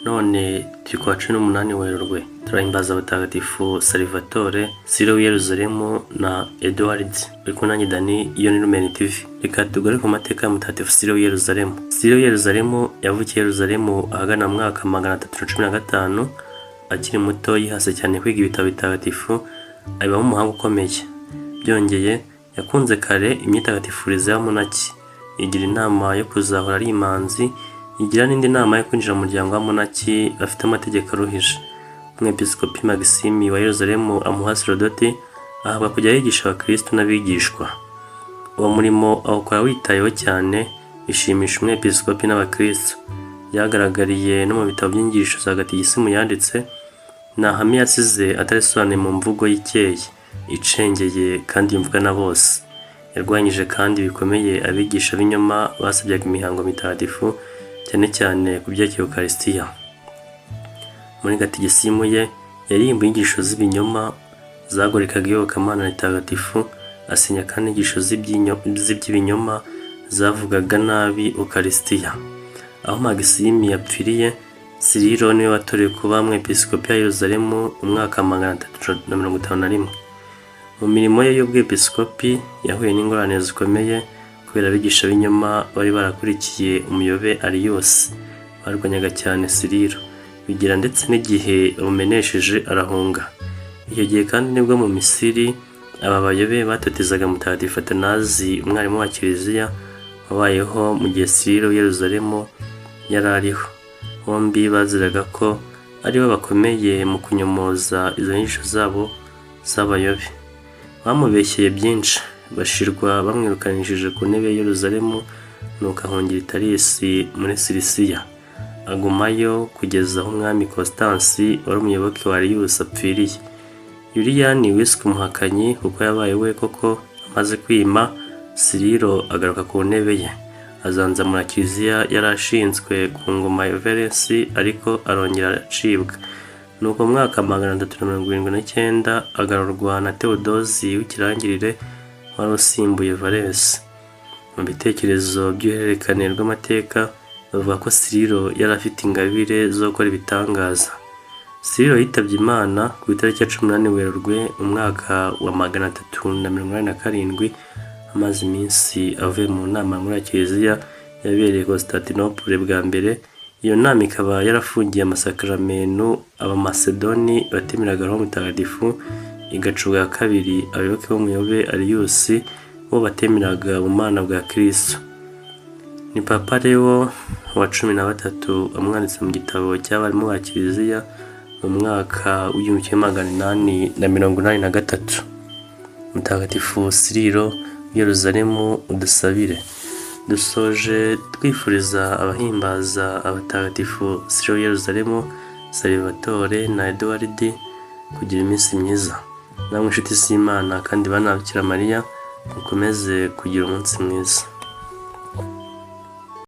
none turi ku wa 18 Werurwe turahimbaza abatagatifu Salvatore, Sirilo w'Yeruzalemu na Edward. Ariko nanjye Dani iyo ni Lumen TV. Reka tugaruke ku mateka ya Mutagatifu Sililo w'Yeruzalemu. Sililo w'Yeruzalemu yavukiye Yeruzalemu ahagana mwaka 315. Akiri muto yihase cyane kwiga ibitabo bitagatifu, abibamo umuhanga ukomeye. Byongeye yakunze kare imyitagatifurize y'amunaki, Yigira inama yo kuzahora ari imanzi, Yigira n'indi nama yo kwinjira mu muryango w'amunaki afite amategeko aruhije. Umwepisikopi Magisime wa Yeruzalemu amuha Sarodoti, ahabwa kujya yigisha abakristo n'abigishwa. Uwo murimo awukora witayeho cyane, bishimisha umwepisikopi n'abakristo. Byagaragariye no mu bitabo by'inyigisho za gatisimu yanditse, nta hame yasize atarisobanuye mu mvugo y'ikeye, icengeye kandi yumvwa na bose. Yarwanyije kandi bikomeye abigisha b'inyoma basabyaga imihango mitagatifu, cyane cyane ku byerekeye Eucharistia. Muri gatisimu ye yarimbuye inyigisho z'ibinyoma zagorekaga iyobokamana ritagatifu, asinya kandi inyigisho z'iby'ibinyoma zavugaga nabi Eucharistia. Aho Magisime yapfiriye, Sirilo niwe watorewe kuba umwepisikopi wa Yeruzalemu umwaka 351. Mu mirimo ye y'ubwepisikopi yahuye n'ingorane zikomeye kubera abigisha b'inyoma bari barakurikiye umuyobe Ariyose, barwanyaga cyane Sirilo. Yigira ndetse n'igihe bamumenesheje arahunga. Icyo gihe kandi nibwo mu Misiri aba bayobe batatizaga Mutagatifu Atanazi, umwarimu wa Kiliziya wabayeho mu gihe Sirilo w'Yeruzalemu yari ariho. Bombi baziraga ko aribo bakomeye mu kunyomoza izo nyigisho zabo z'abayobe. Bamubeshyeye byinshi, bashirwa bamwirukanishije ku ntebe ya Yeruzalemu, nuko ahungira i Tarisi muri Silisiya. Agumayo kugeza aho umwami Constance wari umuyoboke wa Ariyose apfiriye. Yuliyani wiswe umuhakanyi kuko yabaye we koko amaze kwima, Sirilo agaruka ku ntebe ye. Azanzamura Kiliziya yari ashinzwe ku ngoma ya Verensi, ariko arongera aracibwa. Nuko mu mwaka 379 agarurwa na Tewodosi w'ikirangirire wari usimbuye Valensi. Mu bitekerezo by'uruhererekane rw'amateka bavuga ko Sirilo yari afite ingabire zo gukora ibitangaza. Sirilo yitabye Imana ku itariki ya 18 Werurwe umwaka wa 387, amaze iminsi avuye mu nama muri Kiliziya yabereye Constantinople bwa mbere. Iyo nama ikaba yarafungiye amasakaramentu abamasedoni batemeraga Roho Mutagatifu, igacubwa kabiri abayoboke b'umuyobe Ariyose bo batemeraga ubumana bwa Kristo. Ni Papa Lewo XIII amwanditse mu gitabo cy'abarimu ba Kiliziya mu mwaka w'1883. Mutagatifu Sililo w'Yeruzalemu udusabire. Dusoje twifuriza abahimbaza abatagatifu Sililo w'Yeruzalemu, Salvatore na Edward kugira iminsi myiza. Namwe inshuti z'Imana kandi bana Bikira Mariya, mukomeze kugira umunsi mwiza.